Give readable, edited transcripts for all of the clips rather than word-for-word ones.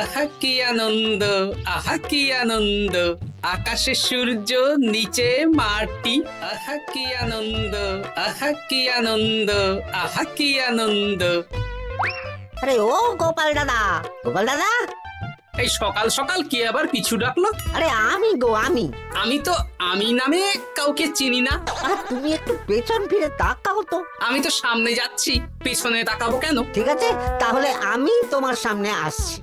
আহা কি আনন্দ, আহা কি আনন্দ, আকাশে সূর্য নিচে মাটি। আহা কি আনন্দ, আহা কি আনন্দ, আহা কি আনন্দ। আরে ও গোপাল দাদা, গোপাল দাদা, এই সকাল সকাল কি আবার পিছু ডাকলো? আরে আমি গো আমি। আমি তো আমি নামে কাউকে চিনি না। আরে তুমি একটু পেছন ফিরে তাকাও তো। আমি তো সামনে যাচ্ছি, পেছনে তাকাবো কেন? ঠিক আছে, তাহলে আমি তোমার সামনে আসছি।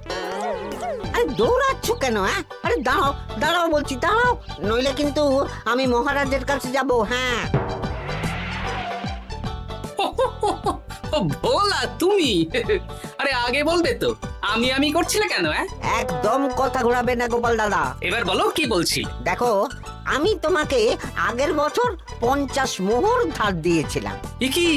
আরে দৌড়াচ্ছ কেন? হ্যাঁ, আরে দাঁড়াও দাঁড়াও বলছি, দাঁড়াও, নইলে কিন্তু আমি মহারাজের কাছে যাব। হ্যাঁ, ও ভোলা তুমি? আরে আগে বলবে তো, আমি করছিলে কেন? একদম কথা ঘোরাবে না গোপাল দাদা। এবার বলো কি বলছি। দেখো, আমি তোমাকে আগের বছর 50 মোহর ধার দিয়েছিলাম। এ কি,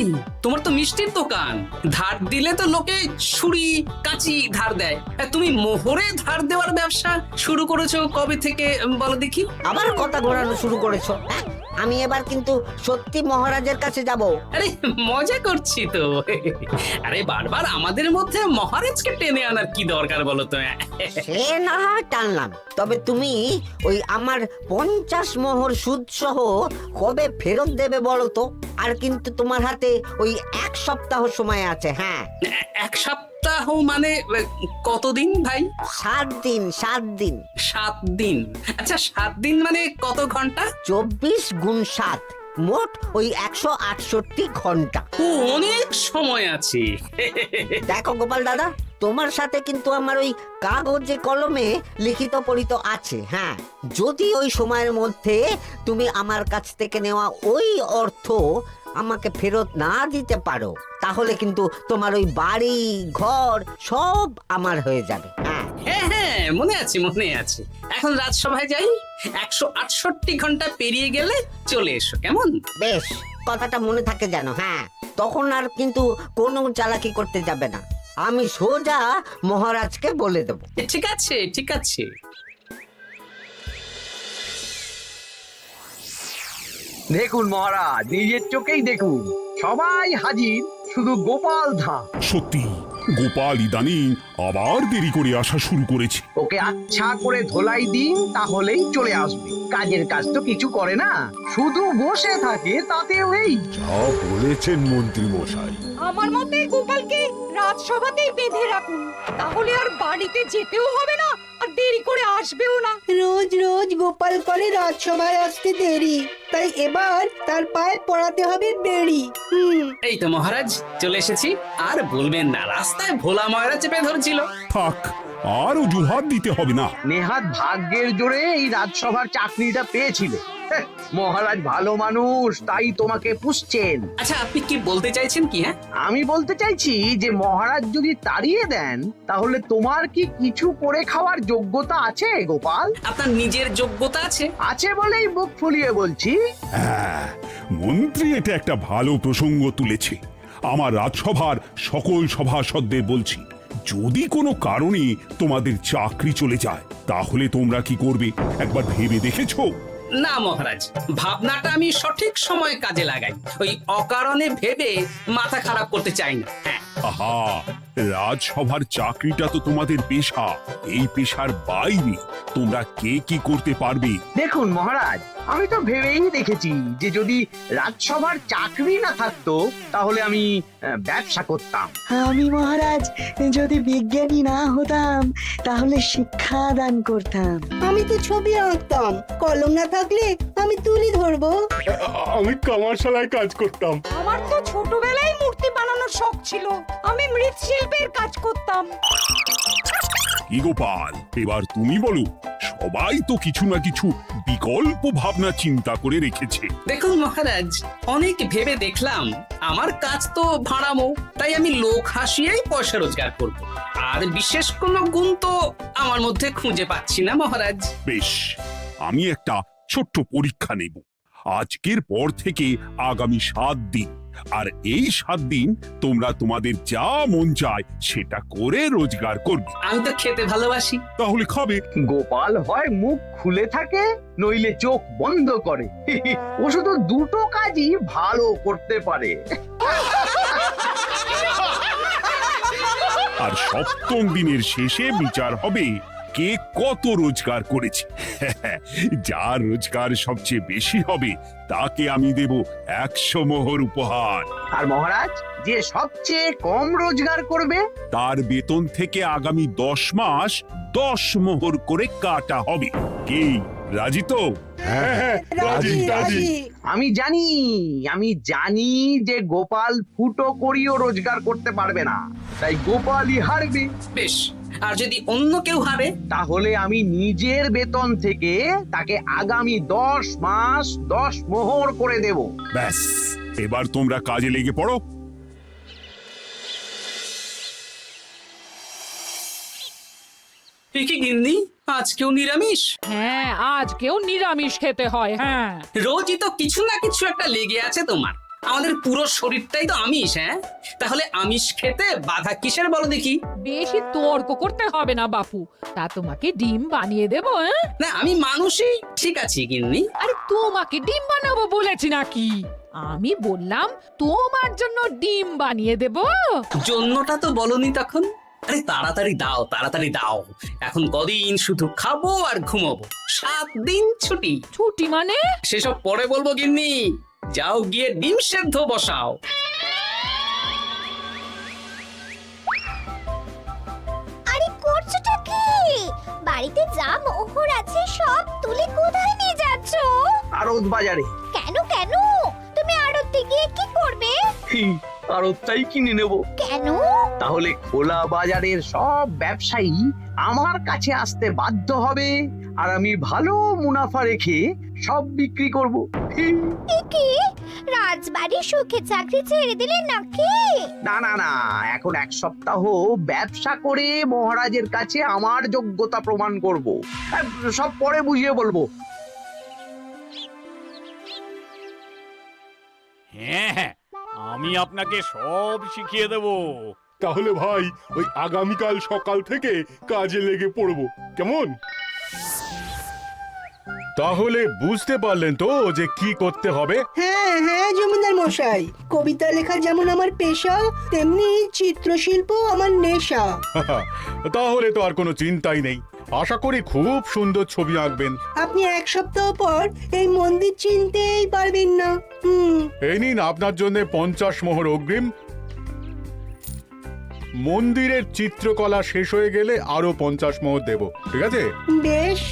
তোমার তো মিষ্টির দোকান, ধার দিলে তো লোকে ছুরি কাঁচি ধার দেয়, আর তুমি মোহরে ধার দেওয়ার ব্যবসা শুরু করেছো কবে থেকে বলো দেখি? আবার কথা ঘোরানো শুরু করেছো? হ্যাঁ, আমি এবার কিন্তু সত্যি মহারাজের কাছে যাব। আরে মজা করছি তো। আরে বারবার আমাদের মধ্যে মহারাজকে টেনে আনার কি দরকার বলো তো? সে না হয় টানলাম, তবে তুমি ওই আমার 50 মোহর সুদ সহ কবে ফেরত দেবে বলো তো? আর কিন্তু তোমার হাতে ওই 1 সপ্তাহ সময় আছে। হ্যাঁ, 1 সপ্তাহ মানে কতদিন ভাই? 7 দিন, 7 দিন। 7 দিন? আচ্ছা 7 দিন মানে কত ঘন্টা? 24 গুণ 7, মোট ওই 168 ঘন্টা। ও, অনেক সময় আছে। দেখো গোপাল দাদা, তোমার সাথে কিন্তু আমার ওই কাগজে কলমে লিখিত পড়িত আছে। হ্যাঁ, যদি ওই সময়ের মধ্যে তুমি আমার কাছ থেকে নেওয়া ওই অর্থ আমাকে ফেরত না দিতে পারো, তাহলে কিন্তু তোমার ওই বাড়ি ঘর সব আমার হয়ে যাবে। হ্যাঁ, হ্যাঁ হ্যাঁ, মনে আছে মনে আছে। এখন রাজসভায় যাই, 168 ঘন্টা পেরিয়ে গেলে চলে এসো, কেমন? বেশ, কথাটা মনে থাকে যেন। হ্যাঁ, তখন আর কিন্তু কোনো চালাকি করতে যাবে না, আমি সোজা মহারাজকে বলে দেব। ঠিক আছে ঠিক আছে। দেখুন মহারাজ, নিজের চোখেই দেখুন, সবাই হাজির, শুধু গোপাল ধা। সত্যি গোপাল ইদানিং আবার দেরি করে আসা শুরু করেছে। ওকে আচ্ছা করে ধোলাই দিন, তাহলেই চলে আসবে। কাজের কাজ তো কিছু করে না, শুধু বসে থাকে, তাতেও এই। যা বলেছেন মন্ত্রী মশাই। আমার মতে গোপালকে রাজসভাতেই বেঁধে রাখুন, তাহলে আর বাড়িতে যেতেও হবে না, আর দেরি করে আসবেও না। রোজ রোজ গোপাল করে রাজসভায় আসতে দেরি, তাই এবার তার পায়ে পড়াতে হবে বেড়ি। এই তো মহারাজ চলে এসেছি। আর বলবেন না, রাস্তায় ভোলা ময়রা চেপে ধরছিল। থাক, আর অজুহাত দিতে হবে না। নেহাত ভাগ্যের জোরে এই রাজসভার চাকরিটা পেয়েছিল। হ্যাঁ, মহারাজ ভালো মানুষ, তাই তোমাকে পুষছেন। আচ্ছা আপনি কি বলতে চাইছেন কি? আমি বলতে চাইছি যে মহারাজ যদি তাড়িয়ে দেন, তাহলে তোমার কি কিছু করে খাওয়ার যোগ্যতা আছে গোপাল? আপনার নিজের যোগ্যতা আছে? আছে বলেই মুখ ফুলিয়ে বলছি। হ্যাঁ, মন্ত্রী এটা একটা ভালো প্রসঙ্গ তুলেছে। আমার রাজসভার সকল সভাসদদের বলছি, যদি কোনো কারণে তোমাদের চাকরি চলে যায়, তাহলে তোমরা কি করবে একবার ভেবে দেখেছো? না মহারাজ, ভাবনাটা আমি সঠিক সময় কাজে লাগাই, ওই অকারণে ভেবে মাথা খারাপ করতে চাই না। হ্যাঁ, আহা, রাজসভার চাকরিটা তো তোমাদের পেশা। এই পেশার বাইরে তোমরা কে কি করতে পারবে? দেখুন মহারাজ, আমি তো ভেবেই দেখেছি যে যদি রাজসভার চাকরি না থাকতো, তাহলে আমি ব্যবসা করতাম। আমি মহারাজ যদি বিজ্ঞানী না হতাম, তাহলে শিক্ষা দান করতাম। আমি তো ছবি আঁকতাম, কলম না থাকলে আমি তুলি ধরবো। আমি কামারশালায় কাজ করতাম। আমার তো ছোটবেলায় মূর্তি বানানোর শখ ছিল, আমি মৃৎশিল্পের কাজ করতাম। কি গোপাল, এবার তুমি বলো। সবাই তো কিছু না কিছু বিকল্প ভাবনা চিন্তা করে রেখেছে। দেখুন মহারাজ, অনেক ভেবে দেখলাম আমার কাজ তো ভাড়ামো, তাই আমি লোক হাসিয়েই পয়সা রোজগার করব। আর বিশেষ কোনো গুণ তো আমার মধ্যে খুঁজে পাচ্ছি না মহারাজ। বেশ, আমি একটা ছোট্ট পরীক্ষা নেব। আজকের পর থেকে আগামী 7 দিন, আর এই 7 দিন তোমরা তোমাদের যা মন চায় সেটা করে রোজগার করবে। আমি তো খেতে ভালোবাসি। তাহলে খাবে। গোপাল হয় মুখ খুলে থাকে, নইলে চোখ বন্ধ করে। ও শুধু দুটো কাজই ভালো করতে পারে। আর সপ্তম দিনের শেষে বিচার হবে কে কত রোজগার করেছে। যার রোজগার সবচেয়ে বেশি হবে তাকে আমি দেব 100 মোহর উপহার। আর মহারাজ, যে সবচেয়ে কম রোজগার করবে তার বেতন থেকে আগামী 10 মাস 10 মোহর করে কাটা হবে। কি রাজি তো? হ্যাঁ, রাজি রাজি। আমি জানি যে গোপাল ফুটো করিও রোজগার করতে পারবে না, তাই গোপালই হারবে। বেশ, আর যদি অন্য কেউ হারে? তাহলে আমি নিজের বেতন থেকে তাকে আগামী 10 মাস 10 মোহর করে দেব। ব্যাস, এবার তোমরা কাজে লেগে পড়ো। এ কি গিন্নি, আজকেও নিরামিষ? হ্যাঁ, আজকেও নিরামিষ খেতে হয়। হ্যাঁ, রোজই তো কিছু না কিছু একটা লেগে আছে তোমার। আমাদের পুরো শরীরটাই তো আমিষ। হ্যাঁ, তাহলে আমিষ খেতে বাধা কিসের বলো দেখি? বেশি তর্ক করতে হবে না বাপু, তা তোমাকে ডিম বানিয়ে দেবো। হ্যাঁ, না, আমি মানুষই ঠিক আছি গিন্নি। আরে তোমাকে ডিম বানাবো বলেছি নাকি? আমি বললাম তোমার জন্য ডিম বানিয়ে দেবো। জন্যটা তো বলনি তখন। আরে তাড়াতাড়ি দাও, তাড়াতাড়ি দাও। এখন কদিন শুধু খাবো আর ঘুমাবো, 7 দিন ছুটি। ছুটি মানে? সেসব পরে বলবো গিন্নি। যাও গিয়ে ডিম সেদ্ধ বসাও। আরে করছোটা কি? বাড়িতে যা মোহর আছে সব তুলে কোথায় নিয়ে যাচ্ছো? আড়ত বাজারে। কেন কেন? তুমি আড়তে গিয়ে কি করবে? আড়তটাই কিনে নেব। কেন? তাহলে খোলা বাজারের সব ব্যবসায়ী আমার কাছে আসতে বাধ্য হবে, আর আমি ভালো মুনাফা রেখে সব বিক্রি করব। এ কি? রাজবাড়ির সুখে চাকরি ছেড়ে দিলে নাকি? না না না, এখন 1 সপ্তাহ ব্যবসা করে মহারাজের কাছে আমার যোগ্যতা প্রমাণ করব। সব পরে বুঝিয়ে বলবো। হ্যাঁ, আমি আপনাকে সব শিখিয়ে দেব। তাহলে ভাই ওই আগামীকাল সকাল থেকে কাজে লেগে পড়বো, কেমন? তাহলে বুঝতে পারলেন তো যে কি করতে হবে? হ্যাঁ হ্যাঁ জমিদার মশাই, কবিতা লেখা যেমন আমার পেশা, তেমনি চিত্রশিল্প আমার নেশা। তাহলে তো আর কোনো চিন্তাই নেই। আশা করি খুব সুন্দর ছবি আঁকবেন। আপনি 1 সপ্তাহ পর এই মন্দির চিনতেই পারবেন না। এই নিন আপনার জন্য 50 মোহর অগ্রিম। মন্দিরের চিত্রকলা শেষ হয়ে গেলে আরো 50 মোহর দেব, ঠিক আছে? বেশ।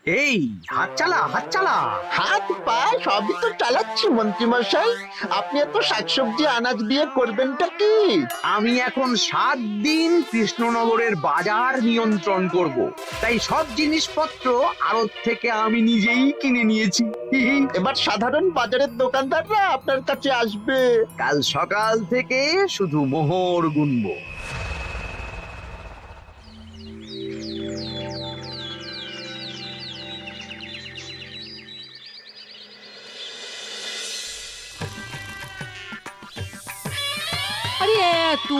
এই হাত চালা, হাত চালা। হাত পা সবই তো চালাচ্ছি মন্ত্রী মশাই। আপনি এত শাকসবজি আনাজ দিয়ে করবেনটা কি? আমি এখন 7 দিন কৃষ্ণনগরের বাজার নিয়ন্ত্রণ করব, তাই সব জিনিসপত্র আড়ত থেকে আমি নিজেই কিনে নিয়েছি। এবার সাধারণ বাজারের দোকানদাররা আপনার কাছে আসবে। কাল সকাল থেকে শুধু মোহর গুনবো। আরে এত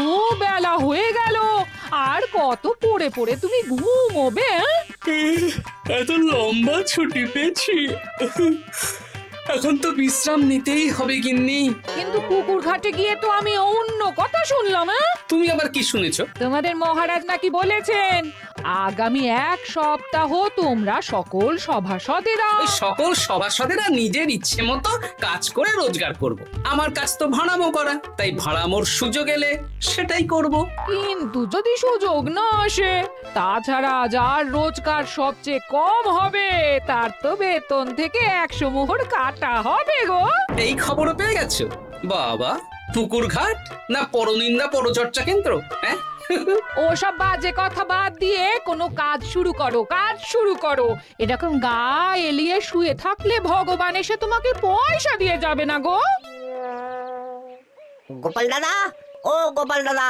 বেলা হয়ে গেল, আর কত পড়ে পড়ে তুমি ঘুমোবে? এত লম্বা ছুটি পেয়েছি, এখন তো বিশ্রাম নিতেই হবে গিন্নি। কিন্তু পুকুর ঘাটে গিয়ে তো আমি অন্য কথা শুনলাম। তুমি আবার কি শুনেছো? তোমাদের মহারাজ নাকি বলেছেন আগামী 1 সপ্তাহ তোমরা সকল সভাসদেরা ওই সকল সভাসদেরা নিজের ইচ্ছে মতো কাজ করে রোজগার করব। আমার কাজ তো ভাড়ামো করা, তাই ভাড়ামোর সুযোগ এলে সেটাই করব। কিন্তু যদি সুযোগ না আসে, তাছাড়া যার রোজগার সবচেয়ে কম হবে তার তো বেতন থেকে 100 মোহর কাটা হবে গো। এই খবরও পেয়ে গেছো? বাবা, পুকুর ঘাট না পরনিন্দা পরচর্চা কেন্দ্র? হ্যাঁ, ওসব বাজে কথা বাদ দিয়ে কোনো কাজ শুরু করো, কাজ শুরু করো। এরকম গা এলিয়ে শুয়ে থাকলে ভগবান এসে তোমাকে পয়সা দিয়ে যাবে না গো। গোপাল দাদা, ও গোপাল দাদা,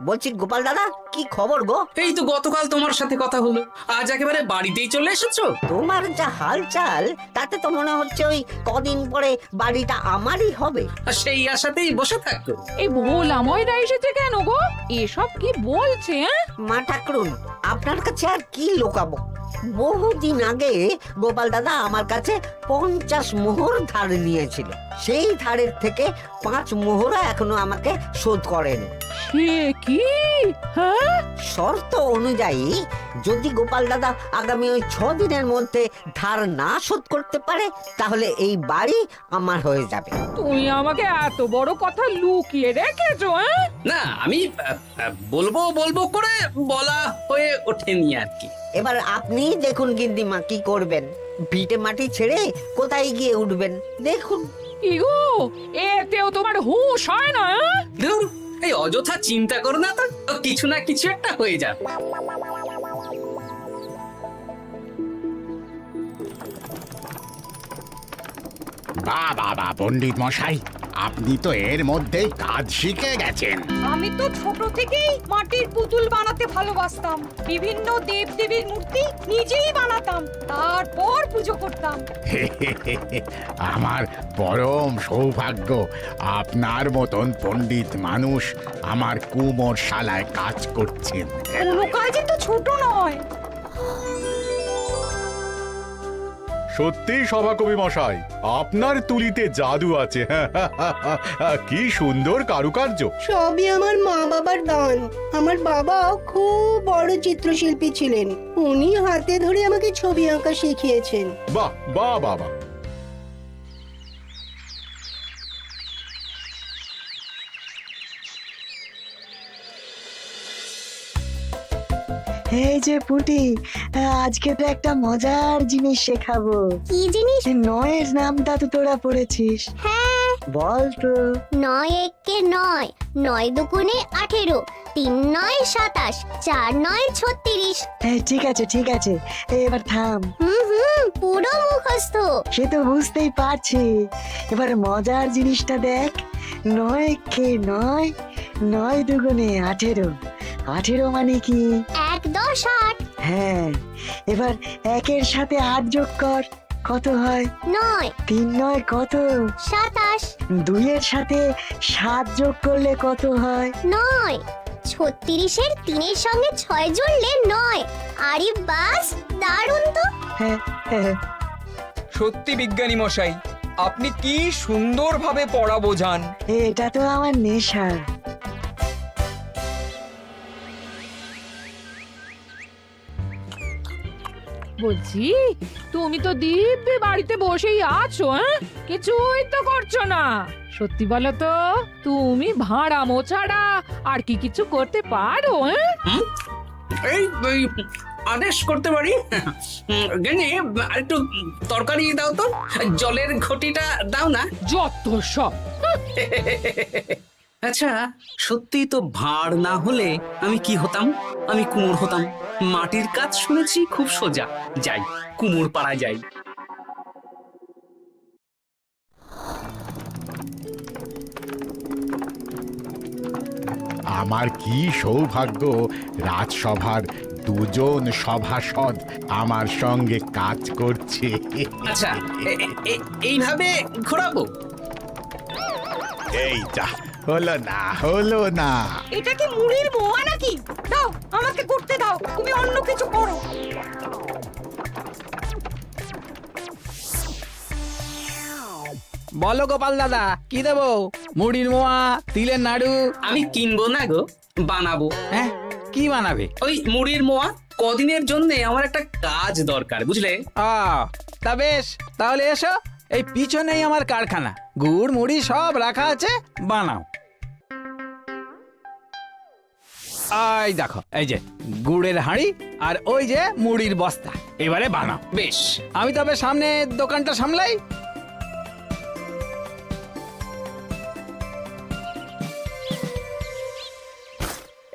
বলছি গোপাল দাদা, কি খবর গো? এই তো গতকাল তোমার সাথে কথা হলো, আজ একেবারে বাড়িতেই চলে এসেছো। তোমার যা হালচাল তাতে তো মনে হচ্ছে ওই কদিন পরে বাড়িটা আমারই হবে। আর সেই আশাতেই বসে থাকো। এই ভোলাময়রা এসেছে কেন গো? এসব কি বলছে? মা ঠাকুরুন, আপনার কাছে আর কি লুকাবো? বহুদিন আগে গোপাল দাদা আমার কাছে 50 মোহর ধার নিয়েছিল। সেই ধারের থেকে 5 মোহরা এখনো আমাকে শোধ করেনি। সে কি? হ্যাঁ, শর্ত অনুযায়ী যদি গোপাল দাদা আগামী ওই 6 দিনের মধ্যে ধার না শোধ করতে পারে তাহলে এই বাড়ি আমার হয়ে যাবে। তুমি আমাকে এত বড় কথা লুকিয়ে রেখেছো? হ্যাঁ, না আমি বলবো বলবো করে বলা হয়ে ওঠেনি আর কি। এবার আপনি দেখুন গিন্নিমা কি করবেন। ভিটে মাটি ছেড়ে কোথায় গিয়ে উঠবেন দেখুন। কি গো, এতেও তোমার হুঁশ হয় না? হ্যাঁ? ধুর, এই অযথা চিন্তা করো না তো, কিছু না কিছু একটা হয়ে যাবে। বাবা পণ্ডিত মশাই, আপনি তো এর মধ্যেই কাজ শিখে গেছেন। আমি তো ছোট থেকেই মাটির পুতুল বানাতে ভালোবাসতাম। বিভিন্ন দেবদেবীর মূর্তি নিজেই বানাতাম, তারপর পুজো করতাম। আমার পরম সৌভাগ্য আপনার মতন পণ্ডিত মানুষ আমার কুমোর শালায় কাজ করছেন। কোনো কাজই তো ছোট নয়। সত্যি সভাকবি মশাই, আপনার তুলিতে জাদু আছে। কি সুন্দর কারুকার্য। সবই আমার মা বাবার দান। আমার বাবা খুব বড় চিত্রশিল্পী ছিলেন, উনি হাতে ধরে আমাকে ছবি আঁকা শিখিয়েছেন। বাহ বাহ বাবা। এই যে পুটি, আজকে তো একটা মজার জিনিস শেখাবো। কি জিনিস? নয়ের নামটা তো তোরা পড়েছিস, হ্যাঁ, বল তো। 9 একে 9, 9 দুগুণে 18, 3 9 27, 4 9 36। ঠিক আছে ঠিক আছে, এবার থাম। পুরো মুখস্থ। সে তো বুঝতেই পারছি। এবার মজার জিনিসটা দেখ। 9 কে 9, 9 দুগুণে 18, 18 মানে কি? 1 10 8। হ্যাঁ, এবার 1-এর সাথে 8 যোগ কর, কত হয়? 9 3 9 কত? 27। 2-এর সাথে 7 যোগ করলে কত হয়? 9 36-এর 3-এর সঙ্গে 6 জুড়লে 9। আরে বাস, দারুণ তো। হ্যাঁ হ্যাঁ। সত্যি বিজ্ঞানী মশাই, আপনি কি সুন্দরভাবে পড়া বোঝান। এটা তো আমার নেশা। বলছি, তুমি তো দিব্যি বাড়িতে বসেই আছো। হ্যাঁ, কিছুই তো করছো না। সত্যি বলো তো, তুমি ভাড়া মোছাড়া আর কি কিছু করতে পারো? হ্যাঁ, এই আদেশ করতে পারি। গেনি একটু তরকারি দাও তো, জলের ঘটিটা দাও না। যত সব। আচ্ছা, সত্যি তো ভাঁড় না হলে আমি কি হতাম? আমি কুমোর হতাম। মাটির কাজ শুনেছি খুব সোজা। যাই, কুমোর পাড়া যাই। আমার কি সৌভাগ্য, রাজসভার দুজন সভাসদ আমার সঙ্গে কাজ করছে। আচ্ছা, এইভাবে ঘোরাবো? এই যা, হলো না হলো না। এটা কি মুড়ির মোয়া নাকি? দাও, আমাকে করতে দাও, তুমি অন্য কিছু করো। বলো গোপাল দাদা, কি দেবো? মুড়ির মোয়া, তিলের নাড়ু? আমি কিনবো না গো, বানাবো। হ্যাঁ, কি বানাবে? ওই মুড়ির মোয়া। কদিনের জন্য আমার একটা কাজ দরকার, বুঝলে? তা বেশ, তাহলে এসো, এই পিছনেই আমার কারখানা। গুড় মুড়ি সব রাখা আছে, বানাও। এই দেখো, এই যে গুড়ের হাঁড়ি আর ওই যে মুড়ির বস্তা, এবারে বানাও। বেশ, আমি তবে সামনে দোকানটা সামলাই।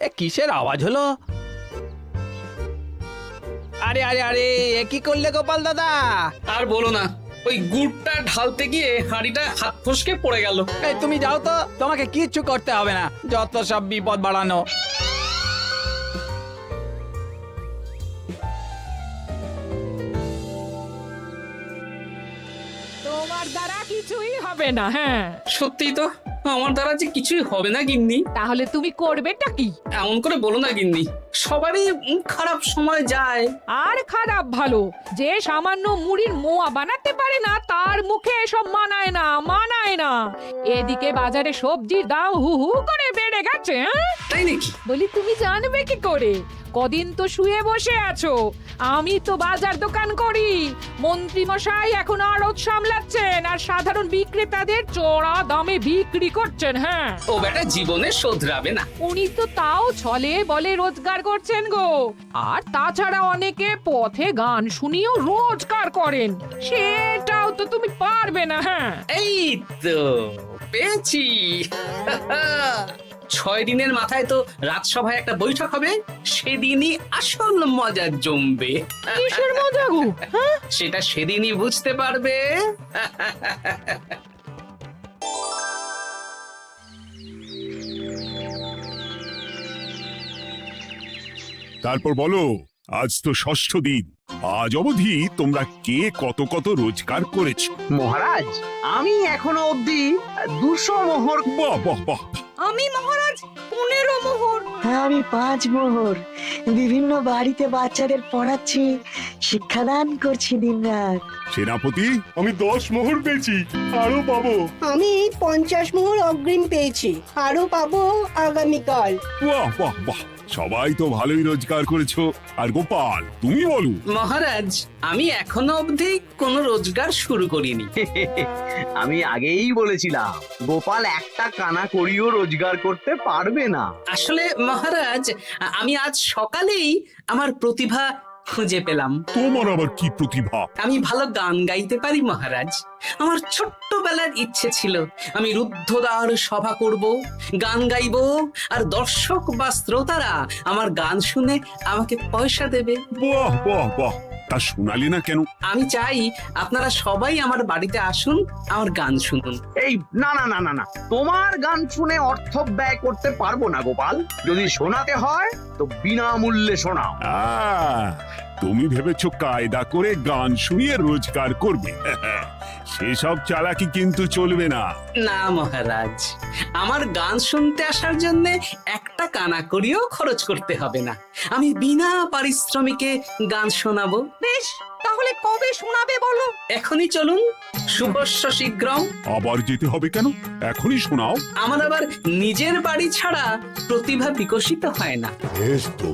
এ কিসের আওয়াজ হলো? আরে আরে আরে, এ কি করলে গোপাল দাদা? আর বলো না, ওই গুড়টা ঢালতে গিয়ে হাঁড়িটা হাত ফসকে পড়ে গেল। এই তুমি যাও তো, তোমাকে কিচ্ছু করতে হবে না, যত সব বিপদ বাড়ানো। তোমার দ্বারা কিছুই হবে না। হ্যাঁ, সত্যি তো, আমার দ্বারা যে কিছুই হবে না গিন্নি। তাহলে তুমি করবেটা কি? এমন করে বলো না গিন্নি, সবারই খারাপ সময় যায়। আর খারাপ ভালো, যে সামান্য মুড়ির মোয়া বানাতে পারে না তার মুখে এসব মানায় না, মানায় না। এদিকে বাজারে সবজির দাম হু হু করে বেড়ে গেছে। তাই নাকি? বলি তুমি জানবে কি করে? কদিন তো শুয়ে বসে আছো, আমি তো বাজার দোকান করি। মন্ত্রী মশাই এখন আড়ত সামলাচ্ছেন আর সাধারণ বিক্রেতাদের চড়া দামে বিক্রি করছেন। হ্যাঁ, ও বেটা জীবনে শোধরাবে না। উনি তো তাও ছলে বলে রোজগার করছেন গো। আর তাছাড়া অনেকে পথে গান শুনিয়েও রোজগার করেন, সেটাও তো তুমি পারবে না। হ্যাঁ, এই তো পেয়েছি। 6 দিনের মাথায় তো রাজসভায় একটা বৈঠক হবে, সেদিনই আসল মজা জমবে। কিসের মজা গো? হ্যাঁ, সেটা সেদিনই বুঝতে পারবে। তারপর বলো, আজ তো ষষ্ঠ দিন, আজ অবধি তোমরা কে কত কত রোজগার করেছো? মহারাজ, আমি এখনো অবধি 200 মোহর। বাহ বাহ বাহ! আমি মহারাজ 15 মোহর। হ্যাঁ, আমি 5 মোহর। বিভিন্ন বাড়িতে বাচ্চাদের পড়াচ্ছি, শিক্ষাদান করছি দিনরাত। সেনাপতি, আমি 10 মোহর পেয়েছি, আরো পাবো। আমি 50 মোহর অগ্রিম পেয়েছি, আরো পাবো আগামীকাল। বাহ বাহ বাহ! সবাই তো ভালোই রোজগার করেছো। আর গোপাল, তুমি বলো। মহারাজ, আমি এখনো অবধি কোনো রোজগার শুরু করিনি। আমি আগেই বলেছিলাম গোপাল একটা কানা করিও রোজগার করতে পারবে না। আসলে মহারাজ, আমি আজ সকালেই আমার প্রতিভা খুঁজে পেলাম। তোমার আবার কি প্রতিভা? আমি ভালো গান গাইতে পারি মহারাজ। আমার ছোট্টবেলার ইচ্ছে ছিল আমি রুদ্ধদ্বার সভা করব, গান গাইবো, আর দর্শক বা শ্রোতারা আমার গান শুনে আমাকে পয়সা দেবে। বাহ বাহ বাহ! তা শোনালি না কেন? আমি চাই আপনারা সবাই আমার বাড়িতে আসুন, আমার গান শুনুন। এই না না না না না, তোমার গান শুনে অর্থ ব্যয় করতে পারবো না গোপাল। যদি শোনাতে হয় তো বিনামূল্যে শোনাও। তুমি ভেবেছো কায়দা করে গান শুনিয়ে রোজগার করবে? সেসব চালাকি কিন্তু চলবে না। না মহারাজ, আমার গান শুনতে আসার জন্য একটা কানা করিও খরচ করতে হবে না। আমি বিনা পারিশ্রমিকে গান শোনাবো। বেশ, তাহলে কবে শোনাবে বলো? এখনই চলুন, শুভস্য শীঘ্রম। আবার যেতে হবে কেন? এখনই শোনাও। আমার আবার নিজের বাড়ি ছাড়া প্রতিভা বিকশিত হয় না। বেশ তো,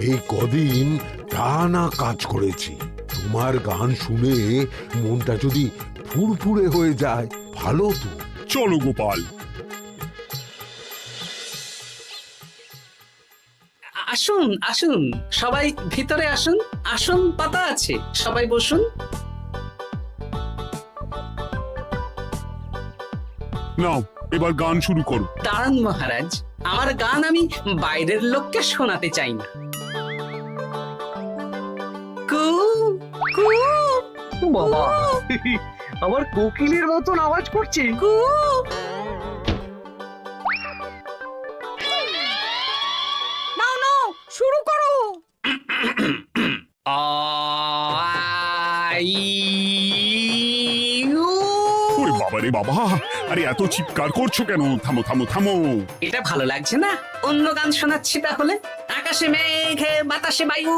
এই কদিন টানা কাজ করেছি, তোমার গান শুনে মনটা যদি ফুরফুরে হয়ে যায় ভালো তো। চলো গোপাল। আসুন আসুন, সবাই ভিতরে আসুন, আসন পাতা আছে, সবাই বসুন। নাও, এবার গান শুরু করো। দাঁড়ান মহারাজ, আমার গান আমি বাইরের লোককে শোনাতে চাই না। কু কু বাবা, আবার কোকিলের মতন আওয়াজ করছে। কু। নাও নাও, শুরু করো। ওরে বাবা রে বাবা! আরে এত চিৎকার করছো কেন? থামো থামো থামো! এটা ভালো লাগছে না, অন্য গান শোনাচ্ছি তাহলে। আকাশে মেঘে বাতাসে বায়ু,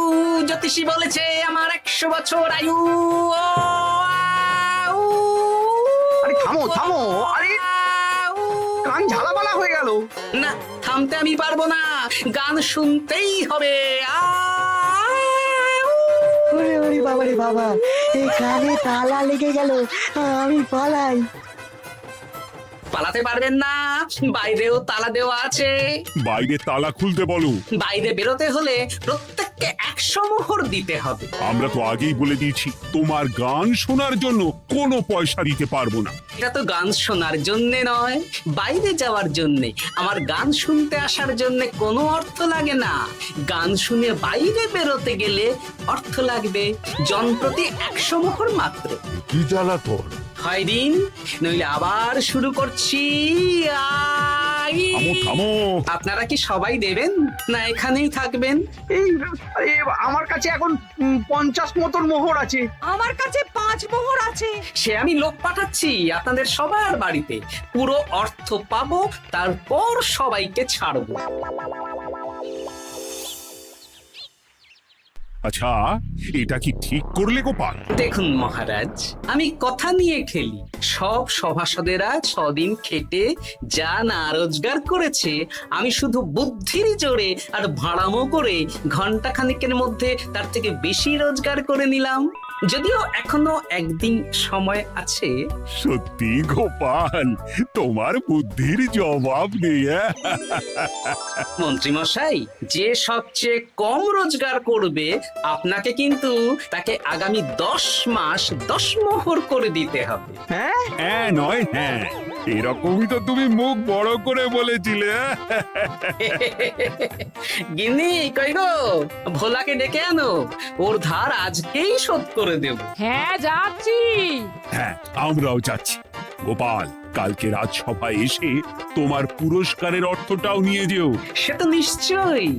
জ্যোতিষী বলেছে আমার 100 বছর আয়ু। আরে থামো থামো, আরে কান ঝালাপালা হয়ে গেল। না, থামতে আমি পারবো না, গান শুনতেই হবে। ওরে ওরে বাবা রে বাবা, এই কানে তালা লেগে গেল, আমি পালাই। পালাতে পারবেন না, বাইরেও তালা দেওয়া আছে। বাইরে তালা খুলতে বলো। বাইরে বেরোতে হলে প্রত্যেককে 100 মোহর দিতে হবে। আমরা তো আগেই বলে দিয়েছি, তোমার গান শোনার জন্য কোনো পয়সা দিতে পারবো না। এটা তো গান শোনার জন্য নয়, বাইরে যাওয়ার জন্য। আমার গান শুনতে আসার জন্য কোনো অর্থ লাগে না। গান শুনে বাইরে বেরোতে গেলে অর্থ লাগবে, জনপ্রতি 100 মোহর মাত্র। কি জ্বালাতন! হয় দিন, নইলে আবার শুরু করছি। থামো থামো। আপনারা কি সবাই দেবেন না এখানেই থাকবেন? এই আমার কাছে এখন 50 মতন মোহর আছে। আমার কাছে 5 মোহর আছে। সে আমি লোক পাঠাচ্ছি আপনাদের সবার বাড়িতে, পুরো অর্থ পাবো, তারপর সবাইকে ছাড়বো। আচ্ছা, এটা কি ঠিক করলে গোপাল? দেখুন মহারাজ, আমি কথা নিয়ে খেলি। সব সভাসদেরা 6 দিন খেটে যা না রোজগার করেছে, আমি শুধু বুদ্ধির জোরে আর ভাড়ামো করে ঘন্টা খানিকের মধ্যে তার থেকে বেশি রোজগার করে নিলাম। যদিও এখনো একদিন সময় আছে। সত্যি গোপাল, তোমার বুদ্ধির জবাব নেই। মন্ত্রী মশাই, যে সবচেয়ে কম রোজগার করবে আপনাকে কিন্তু তাকে আগামী 10 মাস 10 মোহর করে দিতে হবে। হ্যাঁ নয় হ্যাঁ, এরকমই তো তুমি মুখ বড় করে বলেছিলে। গিন্নি কই গো, ভোলাকে ডেকে আনো, ওর ধার আজকেই শোধ করে দেব। হ্যাঁ যাচ্ছি। হ্যাঁ, আমরাও যাচ্ছি। গোপাল, কালকে রাজসভায় এসে তোমার পুরস্কারের অর্থটাও নিয়ে যেও। সে তো নিশ্চয়ই।